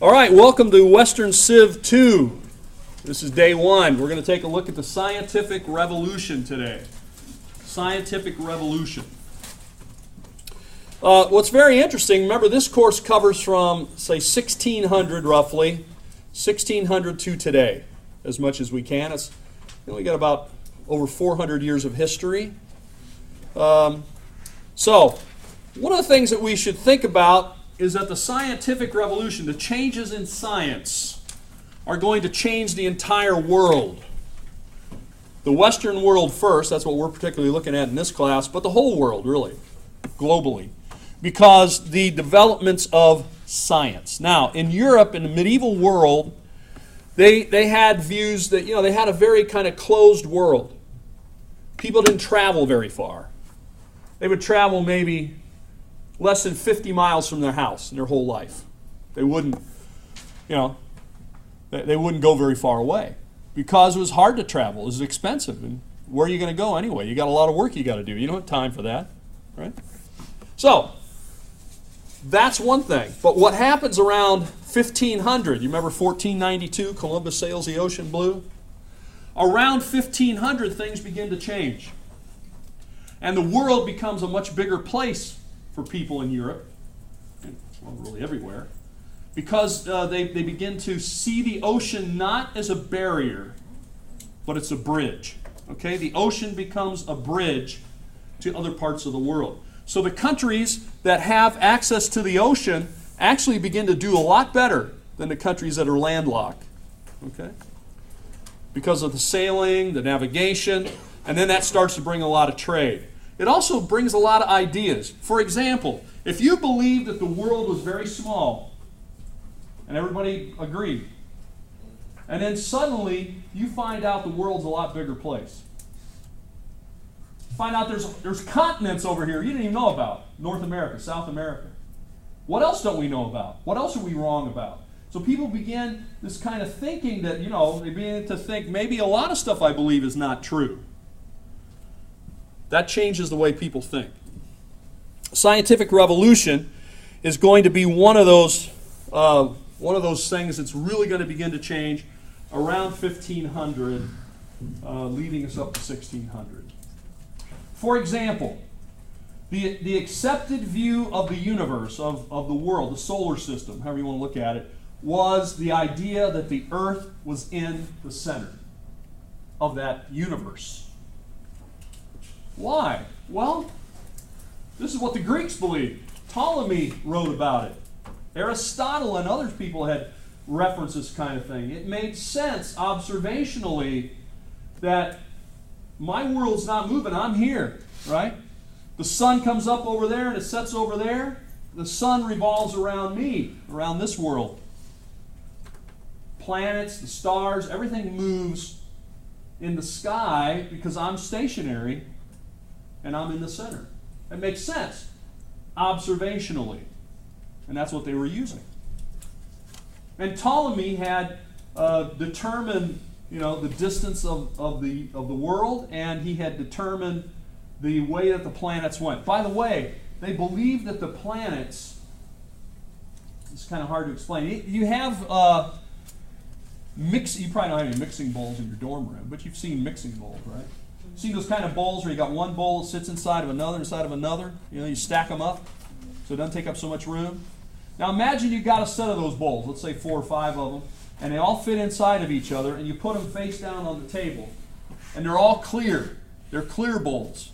All right, welcome to Western Civ 2. This is day one. We're going to take a look at the scientific revolution today. Scientific revolution. What's very interesting, remember this course covers from, say, 1600 roughly, 1600 to today, as much as we can. We got about over 400 years of history. So, one of the things that we should think about is that the scientific revolution, the changes in science, are going to change the entire world. The Western world first, that's what we're particularly looking at in this class, but the whole world, really, globally, because the developments of science. Now, in Europe, in the medieval world, they had views that, they had a very kind of closed world. People didn't travel very far. They would travel maybe less than 50 miles from their house in their whole life. They wouldn't, they wouldn't go very far away because it was hard to travel. It was expensive. And where are you going to go anyway? You got a lot of work you got to do. You don't have time for that, right? So, that's one thing. But what happens around 1500, you remember 1492, Columbus sails the ocean blue? Around 1500, things begin to change. And the world becomes a much bigger place for people in Europe, and well, really everywhere, because they begin to see the ocean not as a barrier, but it's a bridge. Okay, the ocean becomes a bridge to other parts of the world. So the countries that have access to the ocean actually begin to do a lot better than the countries that are landlocked. Okay, because of the sailing, the navigation, and then that starts to bring a lot of trade. It also brings a lot of ideas. For example, if you believed that the world was very small, and everybody agreed, and then suddenly you find out the world's a lot bigger place. Find out there's continents over here you didn't even know about. North America, South America. What else don't we know about? What else are we wrong about? So people begin this kind of thinking that, they begin to think maybe a lot of stuff I believe is not true. That changes the way people think. Scientific revolution is going to be one of those things that's really going to begin to change around 1500, leading us up to 1600. For example, the accepted view of the universe, of the world, the solar system, however you want to look at it, was the idea that the Earth was in the center of that universe. Why? Well, this is what the Greeks believed. Ptolemy wrote about it. Aristotle and other people had referenced this kind of thing. It made sense observationally that my world's not moving, I'm here, right? The sun comes up over there and it sets over there. The sun revolves around me, around this world. Planets, the stars, everything moves in the sky because I'm stationary and I'm in the center. It makes sense observationally. And that's what they were using. And Ptolemy had determined, the distance of the world, and he had determined the way that the planets went. By the way, they believed that the planets, it's kind of hard to explain. You have you probably don't have any mixing bowls in your dorm room, but you've seen mixing bowls, right? See those kind of bowls where you got one bowl that sits inside of another? You stack them up so it doesn't take up so much room. Now imagine you got a set of those bowls, let's say 4 or 5 of them, and they all fit inside of each other, and you put them face down on the table, and they're all clear. They're clear bowls.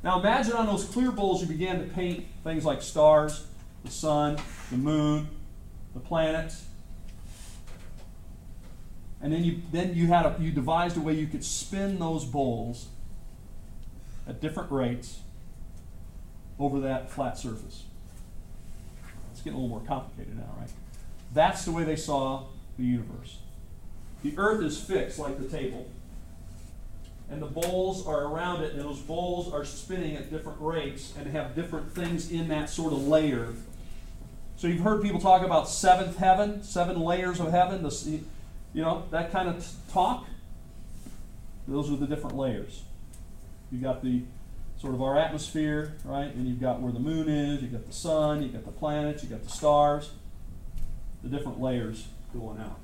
Now imagine on those clear bowls you began to paint things like stars, the sun, the moon, the planets. And then you devised a way you could spin those bowls at different rates over that flat surface. It's getting a little more complicated now, right? That's the way they saw the universe. The Earth is fixed like the table, and the bowls are around it, and those bowls are spinning at different rates and have different things in that sort of layer. So you've heard people talk about seventh heaven, 7 layers of heaven. That kind of talk. Those are the different layers. You've got the sort of our atmosphere, right? And you've got where the moon is, you've got the sun, you've got the planets, you've got the stars. the different layers going out.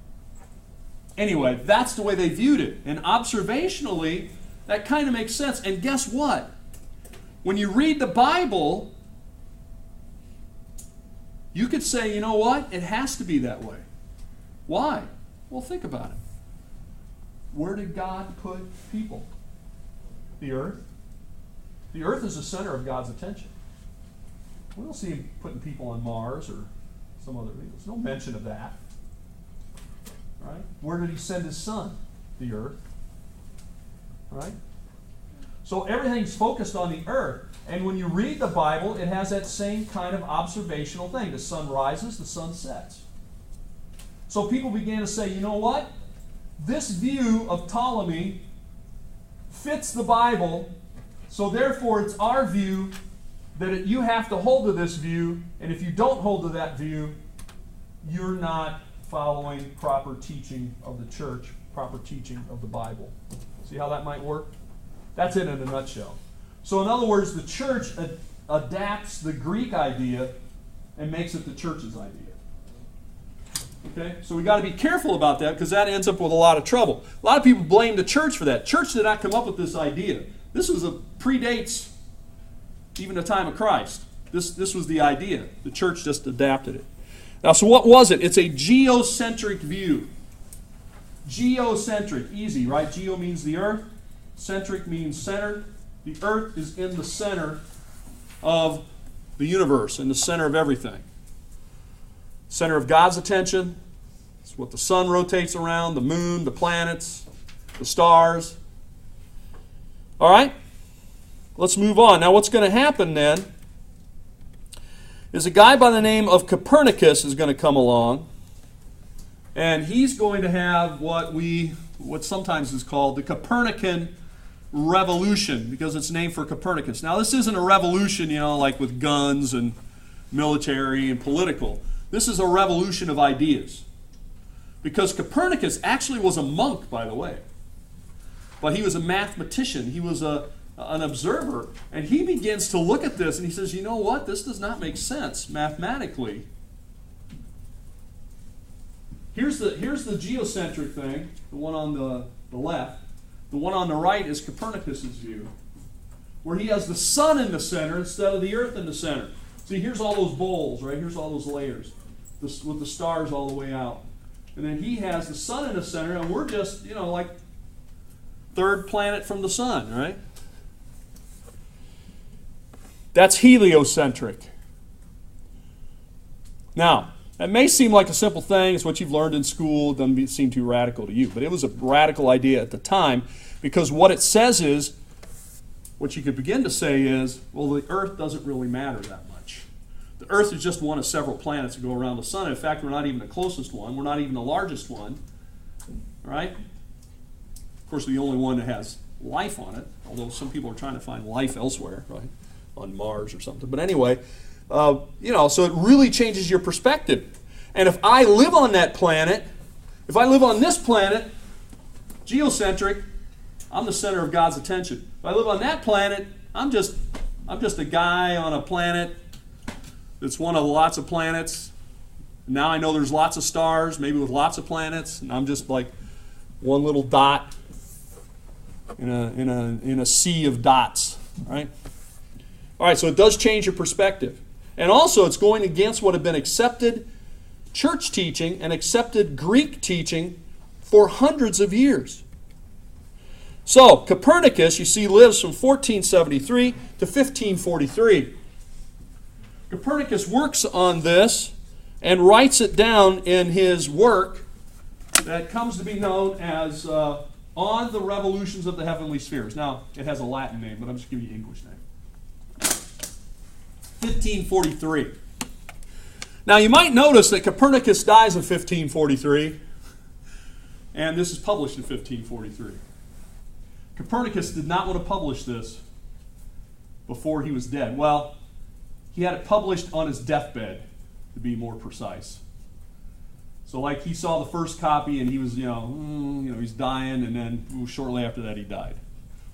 Anyway, that's the way they viewed it. And observationally, that kind of makes sense. And guess what? When you read the Bible, you could say, you know what? It has to be that way. Why? Well, think about it. Where did God put people? The earth. The earth is the center of God's attention. We don't see him putting people on Mars or some other thing. There's no mention of that. Right? Where did he send his son? The earth. Right? So everything's focused on the earth. And when you read the Bible, it has that same kind of observational thing. The sun rises, the sun sets. So people began to say, you know what? This view of Ptolemy fits the Bible, so therefore it's our view that you have to hold to this view, and if you don't hold to that view, you're not following proper teaching of the church, proper teaching of the Bible. See how that might work? That's it in a nutshell. So in other words, the church adapts the Greek idea and makes it the church's idea. Okay? So we got to be careful about that because that ends up with a lot of trouble. A lot of people blame the church for that. Church did not come up with this idea. This predates even the time of Christ. This was the idea. The church just adapted it. Now, so what was it? It's a geocentric view. Geocentric, easy, right? Geo means the earth. Centric means centered. The earth is in the center of the universe, in the center of everything. Center of God's attention. It's what the sun rotates around, the moon, the planets, the stars. All right? Let's move on. Now what's going to happen then is a guy by the name of Copernicus is going to come along, and he's going to have what sometimes is called the Copernican revolution, because it's named for Copernicus. Now this isn't a revolution, like with guns and military and political. This is a revolution of ideas. Because Copernicus actually was a monk, by the way. But he was a mathematician. He was an observer. And he begins to look at this and he says, you know what? This does not make sense mathematically. Here's the geocentric thing, the one on the left. The one on the right is Copernicus's view, where he has the sun in the center instead of the earth in the center. See, here's all those bowls, right? Here's all those layers with the stars all the way out. And then he has the sun in the center, and we're just, like third planet from the sun, right? That's heliocentric. Now, that may seem like a simple thing. It's what you've learned in school. It doesn't seem too radical to you. But it was a radical idea at the time, because what it says is, what you could begin to say is, well, the earth doesn't really matter that much. The earth is just one of several planets that go around the sun. In fact, we're not even the closest one. We're not even the largest one. Right? Of course, the only one that has life on it, although some people are trying to find life elsewhere, right? On Mars or something. But anyway, so it really changes your perspective. And if I live on that planet, if I live on this planet, geocentric, I'm the center of God's attention. If I live on that planet, I'm just a guy on a planet that's one of lots of planets. Now I know there's lots of stars, maybe with lots of planets, and I'm just like one little dot in a sea of dots, right? All right, so it does change your perspective. And also, it's going against what had been accepted church teaching and accepted Greek teaching for hundreds of years. So, Copernicus, you see, lives from 1473 to 1543. Copernicus works on this and writes it down in his work that comes to be known as On the Revolutions of the Heavenly Spheres. Now, it has a Latin name, but I'm just giving you the English name. 1543. Now, you might notice that Copernicus dies in 1543, and this is published in 1543. Copernicus did not want to publish this before he was dead. Well, he had it published on his deathbed, to be more precise. So, like, he saw the first copy, and he was, he's dying, and then shortly after that, he died.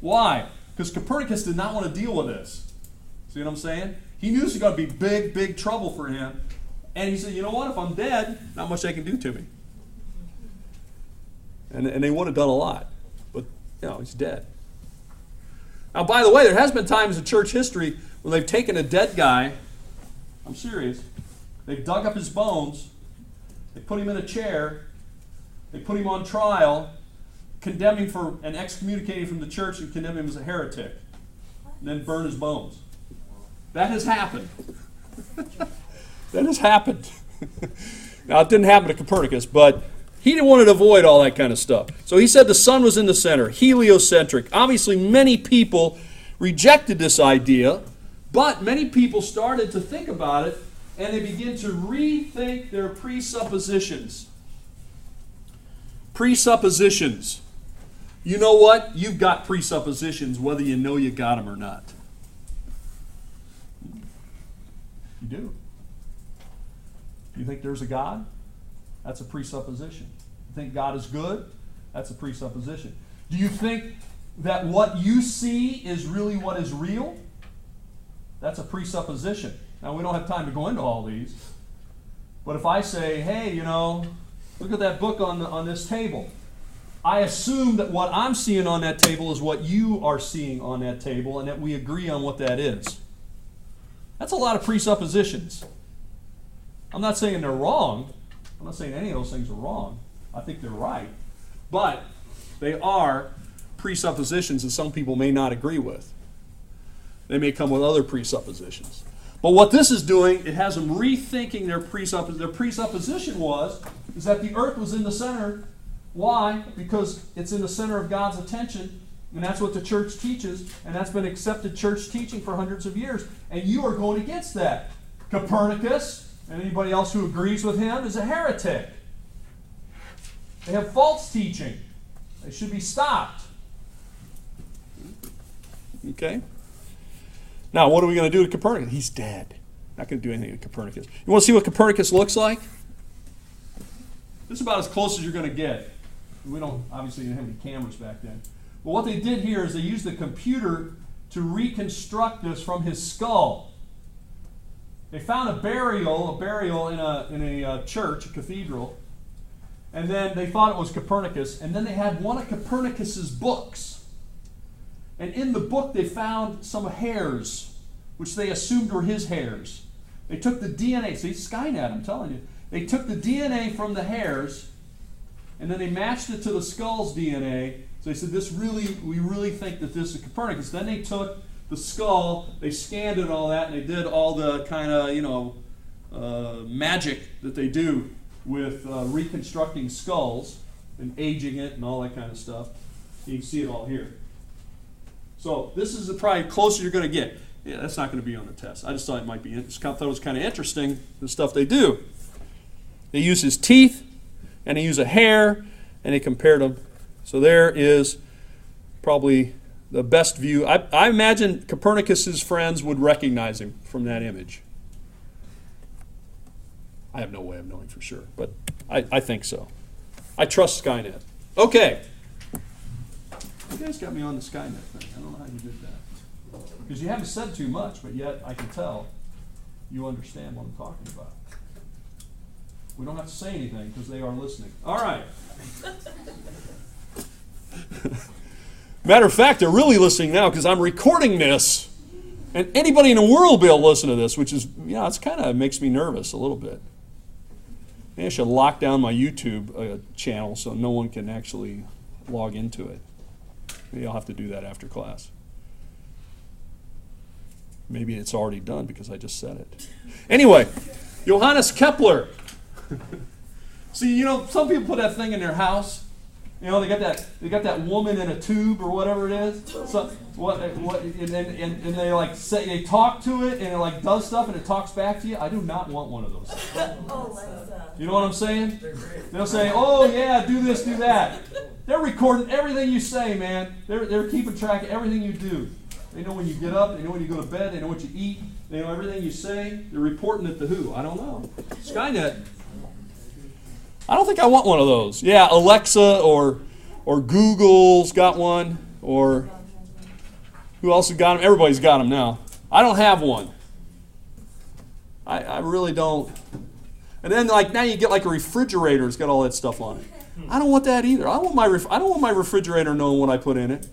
Why? Because Copernicus did not want to deal with this. See what I'm saying? He knew this was going to be big, big trouble for him. And he said, you know what? If I'm dead, not much they can do to me. And they would have done a lot. But, he's dead. Now, by the way, there has been times in church history when they've taken a dead guy, I'm serious, they've dug up his bones, they put him in a chair, they put him on trial, condemn him for and excommunicate him from the church and condemn him as a heretic, and then burn his bones. That has happened. That has happened. Now, it didn't happen to Copernicus, but he wanted to avoid all that kind of stuff. So he said the sun was in the center, heliocentric. Obviously, many people rejected this idea, but many people started to think about it, and they began to rethink their presuppositions. Presuppositions. You know what? You've got presuppositions whether you know you got them or not. You do. You think there's a God? That's a presupposition. You think God is good? That's a presupposition. Do you think that what you see is really what is real? That's a presupposition. Now, we don't have time to go into all these. But if I say, hey, look at that book on this table. I assume that what I'm seeing on that table is what you are seeing on that table, and that we agree on what that is. That's a lot of presuppositions. I'm not saying they're wrong. I'm not saying any of those things are wrong. I think they're right. But they are presuppositions that some people may not agree with. They may come with other presuppositions. But what this is doing, it has them rethinking their presupposition. Their presupposition is that the earth was in the center. Why? Because it's in the center of God's attention, and that's what the church teaches, and that's been accepted church teaching for hundreds of years. And you are going against that. Copernicus and anybody else who agrees with him is a heretic. They have false teaching. They should be stopped. Okay? Now, what are we going to do to Copernicus? He's dead. Not going to do anything to Copernicus. You want to see what Copernicus looks like? This is about as close as you're going to get. We obviously didn't have any cameras back then. But what they did here is they used the computer to reconstruct this from his skull. They found a burial in a church, a cathedral, and then they thought it was Copernicus, and then they had one of Copernicus's books. And in the book they found some hairs, which they assumed were his hairs. They took the DNA, see, Skynet, I'm telling you. They took the DNA from the hairs, and then they matched it to the skull's DNA. So they said, we really think that this is Copernicus. Then they took the skull, they scanned it and all that, and they did all the kind of, magic that they do with reconstructing skulls and aging it and all that kind of stuff. You can see it all here. So this is probably closer you're going to get. Yeah, that's not going to be on the test. I just thought it might be. Thought it was kind of interesting, the stuff they do. They use his teeth, and they use a hair, and they compared them. So there is probably the best view. I imagine Copernicus's friends would recognize him from that image. I have no way of knowing for sure, but I think so. I trust Skynet. Okay. You guys got me on the Skynet thing. I don't know how you did that. Because you haven't said too much, but yet I can tell you understand what I'm talking about. We don't have to say anything because they are listening. All right. Matter of fact, they're really listening now because I'm recording this. And anybody in the world will be able to listen to this, which is, it's kind of makes me nervous a little bit. Maybe I should lock down my YouTube channel so no one can actually log into it. Maybe I'll have to do that after class. Maybe it's already done because I just said it. Anyway, Johannes Kepler. See, some people put that thing in their house. They got that woman in a tube or whatever it is. So and they like say they talk to it and it like does stuff and it talks back to you. I do not want one of those. You know what I'm saying? They'll say, "Oh yeah, do this, do that." They're recording everything you say, man. They're keeping track of everything you do. They know when you get up. They know when you go to bed. They know what you eat. They know everything you say. They're reporting it to who? I don't know. Skynet. I don't think I want one of those. Yeah, Alexa or Google's got one. Or who else has got them? Everybody's got them now. I don't have one. I really don't And then like now you get like a refrigerator. It's got all that stuff on it. I don't want that either. I don't want my refrigerator knowing what I put in it.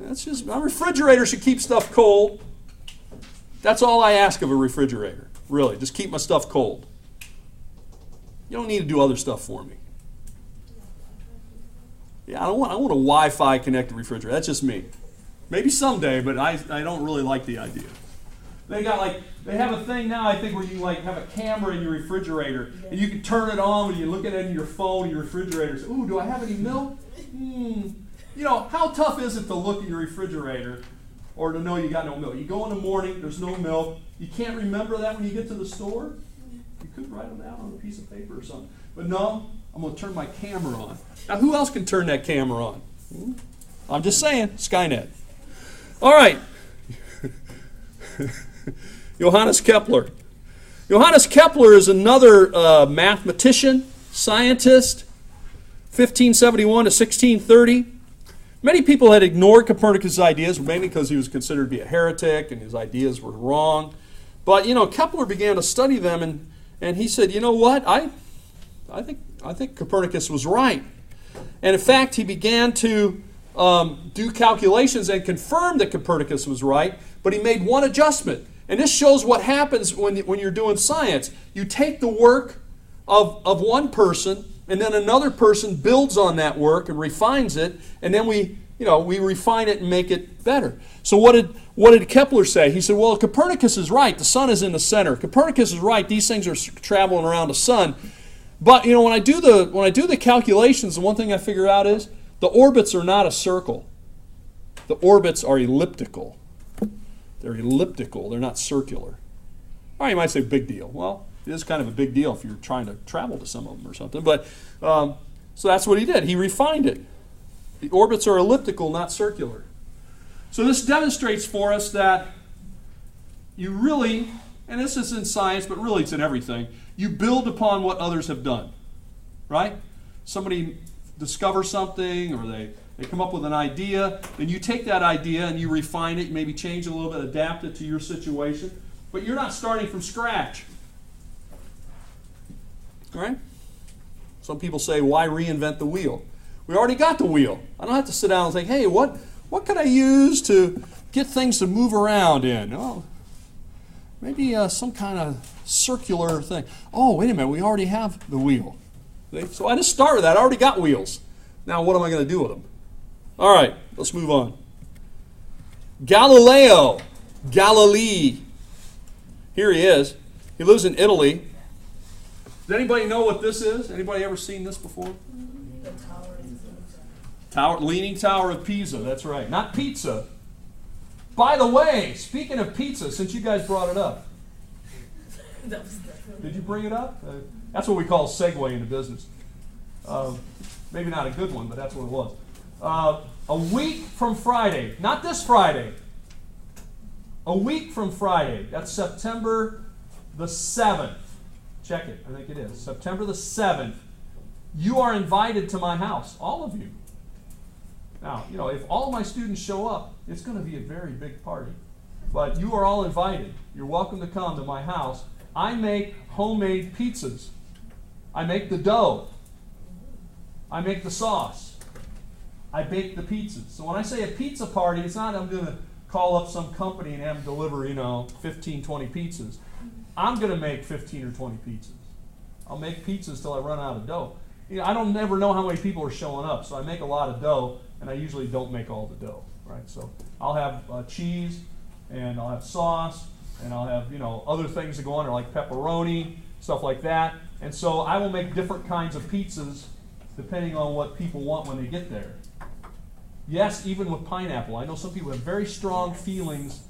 That's just, my refrigerator should keep stuff cold. That's all I ask of a refrigerator. Really, just keep my stuff cold. You don't need to do other stuff for me. Yeah, I want a Wi-Fi connected refrigerator. That's just me. Maybe someday, but I don't really like the idea. They have a thing now, I think, where you like have a camera in your refrigerator, and you can turn it on when you look at it in your phone, your refrigerator. Say, ooh, do I have any milk? You know, how tough is it to look in your refrigerator or to know you got no milk? You go in the morning, there's no milk. You can't remember that when you get to the store? You could write them down on a piece of paper or something. But no, I'm going to turn my camera on. Now, who else can turn that camera on? I'm just saying, Skynet. All right. Johannes Kepler. Johannes Kepler is another mathematician, scientist, 1571 to 1630. Many people had ignored Copernicus' ideas, mainly because he was considered to be a heretic and his ideas were wrong. But, you know, Kepler began to study them, and he said, you know what, I think Copernicus was right. And in fact, he began to do calculations and confirm that Copernicus was right, but he made one adjustment. And this shows what happens when you're doing science. You take the work of one person, and then another person builds on that work and refines it, and then we refine it and make it better. So what did Kepler say? He said, well, Copernicus is right. The sun is in the center. Copernicus is right. These things are traveling around the sun. But you know, when I do the calculations, the one thing I figure out is the orbits are not a circle. The orbits are elliptical. They're elliptical. They're not circular. Or you might say big deal. Well, it is kind of a big deal if you're trying to travel to some of them or something. But so that's what he did. He refined it. The orbits are elliptical, not circular. So this demonstrates for us that you really, and this is in science, but really it's in everything, you build upon what others have done. Right? Somebody discovers something, or they come up with an idea, then you take that idea and you refine it, maybe change it a little bit, adapt it to your situation, but you're not starting from scratch. All right? Some people say, why reinvent the wheel? We already got the wheel. I don't have to sit down and think, hey, what could I use to get things to move around in? Oh, maybe some kind of circular thing. Oh, wait a minute, we already have the wheel. See? So I just start with that. I already got wheels. Now what am I going to do with them? All right, let's move on. Galileo Galilei. Here he is. He lives in Italy. Does anybody know what this is? Anybody ever seen this before? Leaning Tower of Pisa, that's right. Not pizza. By the way, speaking of pizza, since you guys brought it up. Did you bring it up? That's what we call a segue into business. Maybe not a good one, but that's what it was. A week from Friday, not this Friday, a week from Friday, that's September the 7th. Check it, I think it is. September the 7th. You are invited to my house, all of you. Now, you know, if all of my students show up, it's going to be a very big party. But you are all invited. You're welcome to come to my house. I make homemade pizzas. I make the dough. I make the sauce. I bake the pizzas. So when I say a pizza party, it's not I'm going to call up some company and have them deliver, 15, 20 pizzas. I'm going to make 15 or 20 pizzas. I'll make pizzas till I run out of dough. I don't never know how many people are showing up, so I make a lot of dough, and I usually don't make all the dough, right? So I'll have cheese, and I'll have sauce, and I'll have, other things that go on there like pepperoni, stuff like that. And so I will make different kinds of pizzas depending on what people want when they get there. Yes, even with pineapple. I know some people have very strong feelings,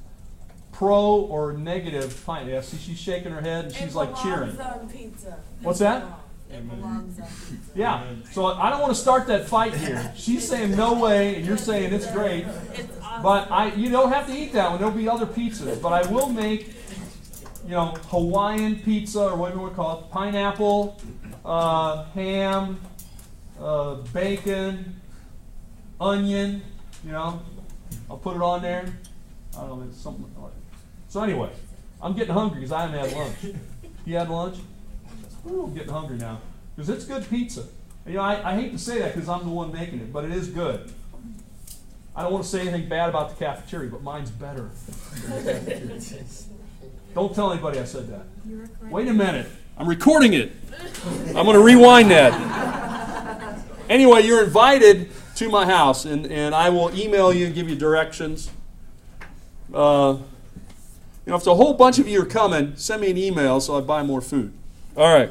pro or negative pineapple. Yeah, see, she's shaking her head and she's like cheering. On pizza. What's that? It belongs on pizza. Yeah, so I don't want to start that fight here. She's saying no way, and you're saying it's great. It's awesome. But you don't have to eat that one. There'll be other pizzas. But I will make, Hawaiian pizza, or whatever we call it, pineapple, ham, bacon, onion, I'll put it on there. I don't know, it's something like that. So anyway, I'm getting hungry because I haven't had lunch. You had lunch? Ooh, I'm getting hungry now. Because it's good pizza. You know, I hate to say that because I'm the one making it, but it is good. I don't want to say anything bad about the cafeteria, but mine's better. Don't tell anybody I said that. Wait a minute. I'm recording it. I'm going to rewind that. Anyway, you're invited to my house, and I will email you and give you directions. You know, if a whole bunch of you are coming, send me an email so I buy more food. All right.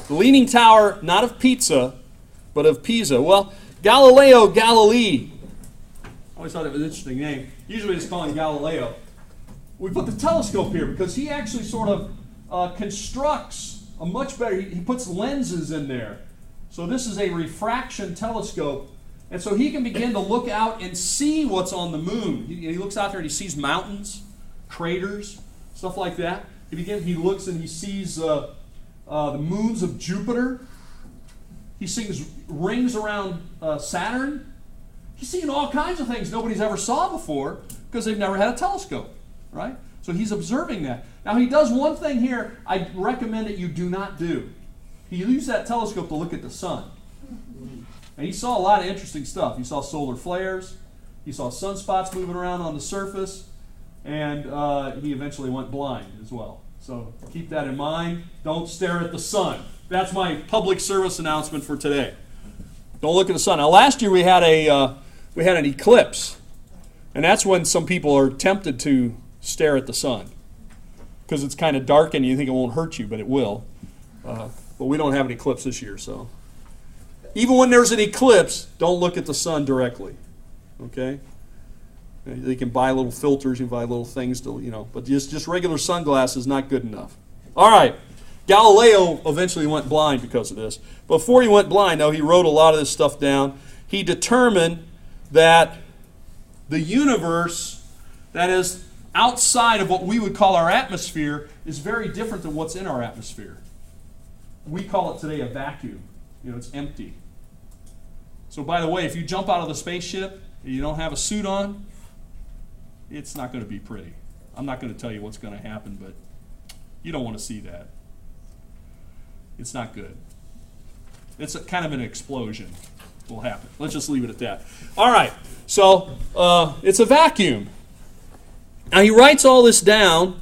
The Leaning Tower, not of Pizza, but of Pisa. Well, Galileo Galilei. I always thought that was an interesting name. Usually we just call him Galileo. We put the telescope here because he actually sort of constructs a much better, he puts lenses in there. So this is a refraction telescope. And so he can begin to look out and see what's on the moon. He looks out there and he sees mountains, craters, stuff like that. He looks and he sees the moons of Jupiter. He sees rings around Saturn. He's seeing all kinds of things nobody's ever saw before because they've never had a telescope, right? So he's observing that. Now he does one thing here I recommend that you do not do. He used that telescope to look at the sun. And he saw a lot of interesting stuff. He saw solar flares. He saw sunspots moving around on the surface. And he eventually went blind as well. So keep that in mind. Don't stare at the sun. That's my public service announcement for today. Don't look at the sun. Now last year we had an eclipse. And that's when some people are tempted to stare at the sun. Because it's kind of dark and you think it won't hurt you, but it will. But we don't have an eclipse this year, so. Even when there's an eclipse, don't look at the sun directly. Okay? They can buy little filters, you can buy little things to, but just regular sunglasses is not good enough. All right. Galileo eventually went blind because of this. Before he went blind, though, he wrote a lot of this stuff down. He determined that the universe that is outside of what we would call our atmosphere is very different than what's in our atmosphere. We call it today a vacuum. It's empty. So by the way, if you jump out of the spaceship and you don't have a suit on, it's not going to be pretty. I'm not going to tell you what's going to happen, but you don't want to see that. It's not good. It's kind of an explosion will happen. Let's just leave it at that. All right, so it's a vacuum. Now he writes all this down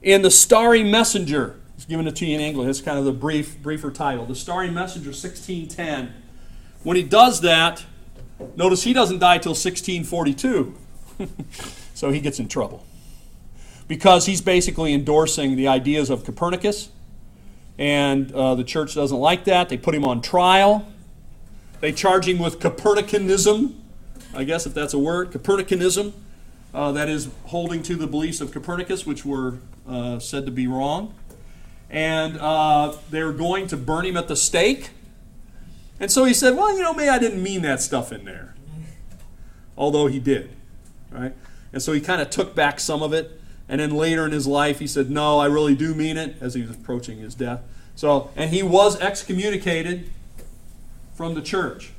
in The Starry Messenger. He's giving it to you in English. It's kind of the briefer title. The Starry Messenger, 1610. When he does that, notice he doesn't die till 1642. So he gets in trouble. Because he's basically endorsing the ideas of Copernicus. And the church doesn't like that. They put him on trial. They charge him with Copernicanism. I guess if that's a word. Copernicanism. That is holding to the beliefs of Copernicus, which were said to be wrong. And they were going to burn him at the stake. And so he said, well, maybe I didn't mean that stuff in there. Although he did. Right? And so he kind of took back some of it. And then later in his life, he said, no, I really do mean it, as he was approaching his death. And he was excommunicated from the church.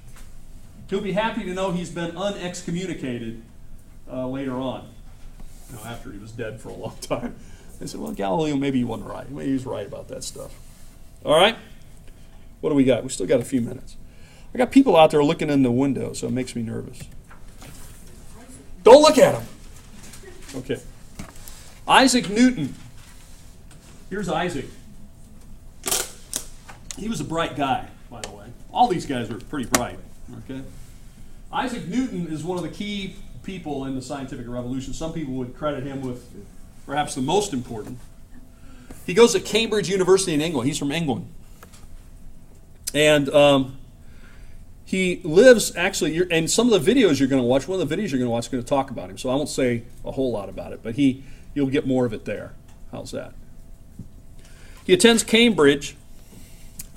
He'll be happy to know he's been unexcommunicated later on, after he was dead for a long time. They said, well, Galileo, maybe he wasn't right. Maybe he was right about that stuff. All right? What do we got? We still got a few minutes. I got people out there looking in the window, so it makes me nervous. Don't look at them. Okay. Isaac Newton. Here's Isaac. He was a bright guy, by the way. All these guys were pretty bright. Okay. Isaac Newton is one of the key people in the scientific revolution. Some people would credit him with perhaps the most important. He goes to Cambridge University in England. He's from England. And he lives, actually, and some of the videos you're going to watch, one of the videos you're going to watch is going to talk about him. So I won't say a whole lot about it, but you'll get more of it there. How's that? He attends Cambridge.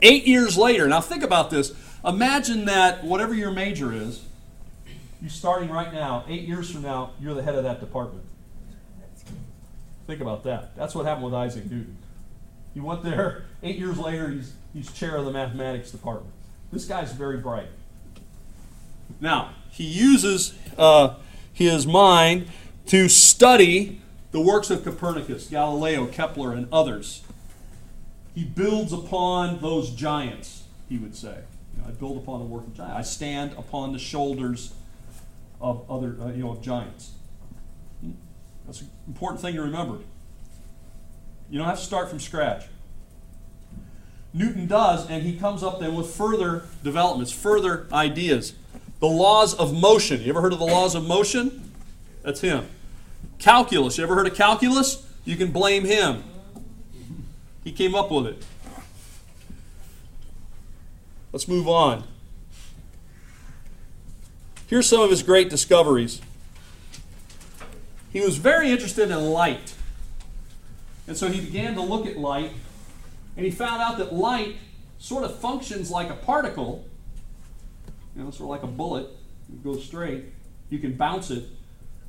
8 years later, now think about this. Imagine that whatever your major is, you're starting right now, 8 years from now, you're the head of that department. Think about that. That's what happened with Isaac Newton. He went there, 8 years later, he's chair of the mathematics department. This guy's very bright. Now, he uses his mind to study the works of Copernicus, Galileo, Kepler, and others. He builds upon those giants, he would say. I build upon the work of giants. I stand upon the shoulders of other, of giants. That's an important thing to remember. You don't have to start from scratch. Newton does, and he comes up then with further developments, further ideas. The laws of motion. You ever heard of the laws of motion? That's him. Calculus. You ever heard of calculus? You can blame him. He came up with it. Let's move on. Here's some of his great discoveries. He was very interested in light. And so he began to look at light, and he found out that light sort of functions like a particle, sort of like a bullet. It goes straight. You can bounce it.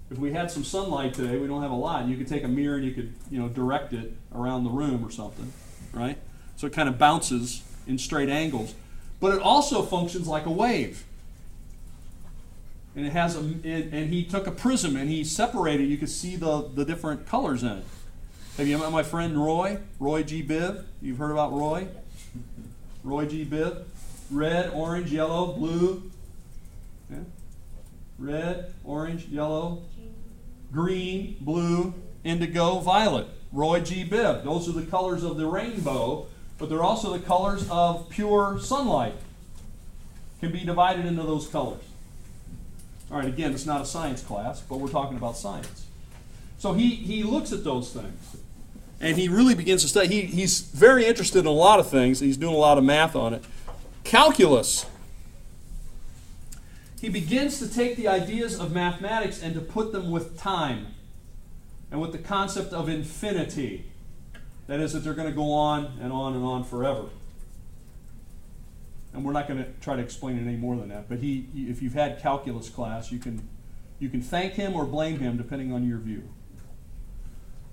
If we had some sunlight today, we don't have a lot. You could take a mirror and you could, direct it around the room or something, right? So it kind of bounces in straight angles. But it also functions like a wave. And it has and he took a prism and he separated. You could see the different colors in it. Have you met my friend Roy G. Biv? You've heard about Roy? Roy G. Biv. Red, orange, yellow, blue. Yeah. Red, orange, yellow, green, blue, indigo, violet. Roy G. Biv. Those are the colors of the rainbow, but they're also the colors of pure sunlight. Can be divided into those colors. All right, again, it's not a science class, but we're talking about science. So he looks at those things, and he really begins to study. He's very interested in a lot of things. He's doing a lot of math on it. Calculus. He begins to take the ideas of mathematics and to put them with time and with the concept of infinity. That is, that they're going to go on and on and on forever. And we're not going to try to explain it any more than that. But if you've had calculus class, you can thank him or blame him depending on your view.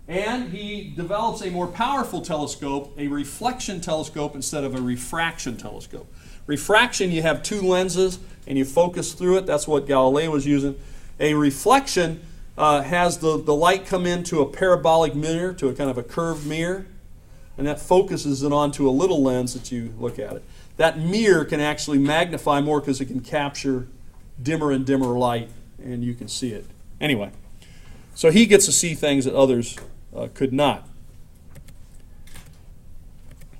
And he develops a more powerful telescope, a reflection telescope instead of a refraction telescope. Refraction, you have two lenses and you focus through it. That's what Galileo was using. A reflection has the light come into a parabolic mirror, to a kind of a curved mirror, and that focuses it onto a little lens that you look at it. That mirror can actually magnify more because it can capture dimmer and dimmer light, and you can see it. Anyway, so he gets to see things that others could not.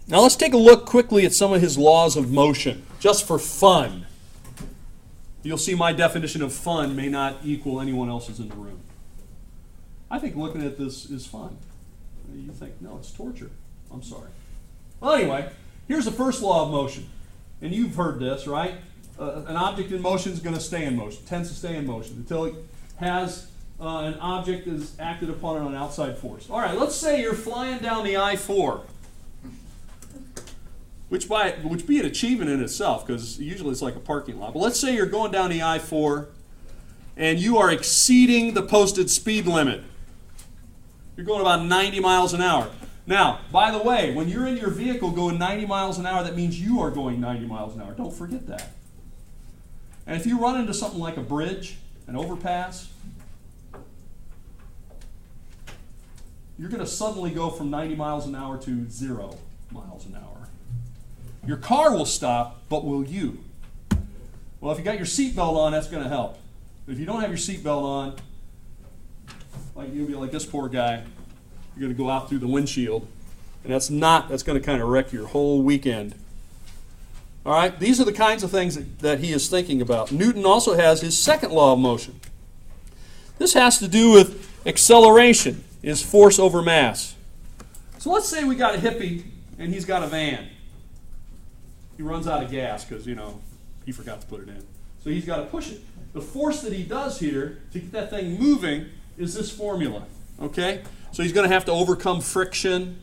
Now let's take a look quickly at some of his laws of motion, just for fun. You'll see my definition of fun may not equal anyone else's in the room. I think looking at this is fun. You think, no, it's torture. I'm sorry. Well, anyway, here's the first law of motion. And you've heard this, right? An object in motion is going to stay in motion, tends to stay in motion until it has an object is acted upon on an outside force. All right, let's say you're flying down the I-4, which be an achievement in itself because usually it's like a parking lot. But let's say you're going down the I-4 and you are exceeding the posted speed limit. You're going about 90 miles an hour. Now, by the way, when you're in your vehicle going 90 miles an hour, that means you are going 90 miles an hour. Don't forget that. And if you run into something like a bridge, an overpass, you're going to suddenly go from 90 miles an hour to 0 miles an hour. Your car will stop, but will you? Well, if you got your seatbelt on, that's going to help. But if you don't have your seatbelt on, like you'll be like this poor guy, you're going to go out through the windshield, and that's going to kind of wreck your whole weekend. All right, these are the kinds of things that he is thinking about. Newton also has his second law of motion. This has to do with acceleration, is force over mass. So let's say we got a hippie, and he's got a van. He runs out of gas because, he forgot to put it in. So he's got to push it. The force that he does here to get that thing moving is this formula, okay? So he's going to have to overcome friction,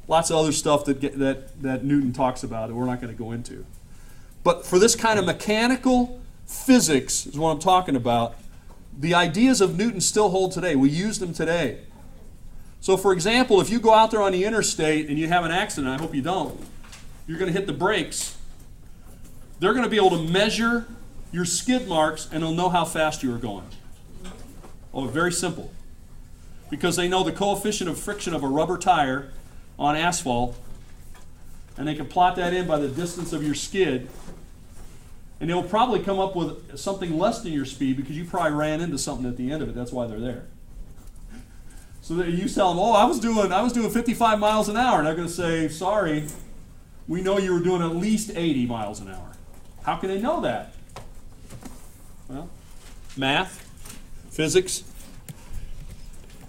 lots of other stuff that Newton talks about that we're not going to go into. But for this kind of mechanical physics is what I'm talking about. The ideas of Newton still hold today. We use them today. So for example, if you go out there on the interstate and you have an accident, I hope you don't, you're going to hit the brakes. They're going to be able to measure your skid marks and they'll know how fast you are going. Oh, very simple. because they know the coefficient of friction of a rubber tire on asphalt, and they can plot that in by the distance of your skid, and they'll probably come up with something less than your speed because you probably ran into something at the end of it. That's why they're there. So that you tell them, oh, I was doing 55 miles an hour, and they're going to say, sorry, we know you were doing at least 80 miles an hour. How can they know that? Well, math, physics.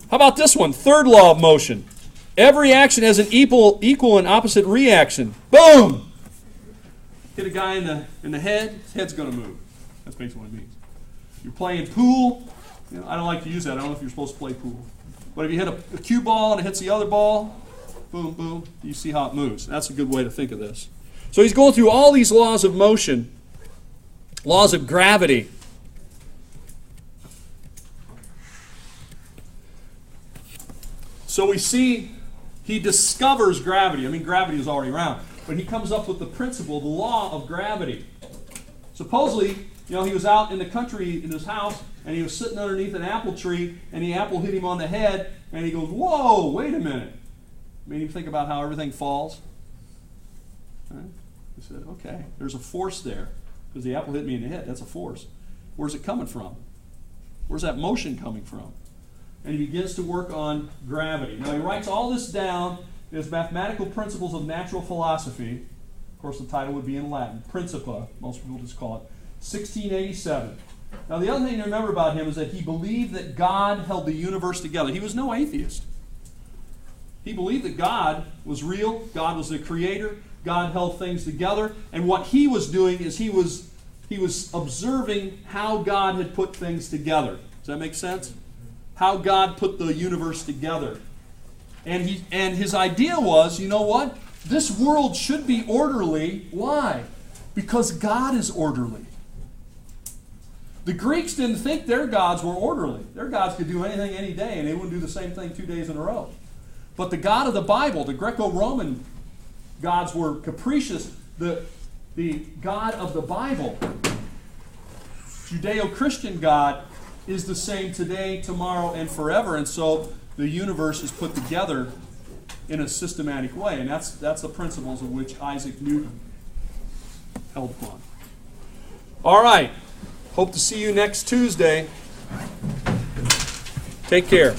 How about this one? Third law of motion. Every action has an equal and opposite reaction. Boom! Hit a guy in the head, his head's going to move. That's basically what it means. You're playing pool. You know, I don't like to use that. I don't know if you're supposed to play pool. But if you hit a cue ball and it hits the other ball, boom, boom, you see how it moves. That's a good way to think of this. So he's going through all these laws of motion, laws of gravity. So we see he discovers gravity. I mean, gravity is already around. But he comes up with the principle, the law of gravity. Supposedly, he was out in the country in his house, and he was sitting underneath an apple tree, and the apple hit him on the head, and he goes, whoa, wait a minute. Made him think about how everything falls. Right? He said, okay, there's a force there, because the apple hit me in the head. That's a force. Where's it coming from? Where's that motion coming from? And he begins to work on gravity. Now he writes all this down as Mathematical Principles of Natural Philosophy. Of course, the title would be in Latin, Principia, most people just call it, 1687. Now the other thing to remember about him is that he believed that God held the universe together. He was no atheist. He believed that God was real, God was the creator, God held things together, and what he was doing is he was observing how God had put things together. Does that make sense? How God put the universe together. And his idea was, you know what? This world should be orderly. Why? Because God is orderly. The Greeks didn't think their gods were orderly. Their gods could do anything any day, and they wouldn't do the same thing 2 days in a row. But the God of the Bible, the Greco-Roman gods, were capricious. The God of the Bible, Judeo-Christian God, is the same today, tomorrow, and forever. And so the universe is put together in a systematic way. And that's the principles of which Isaac Newton held upon. All right. Hope to see you next Tuesday. Take care.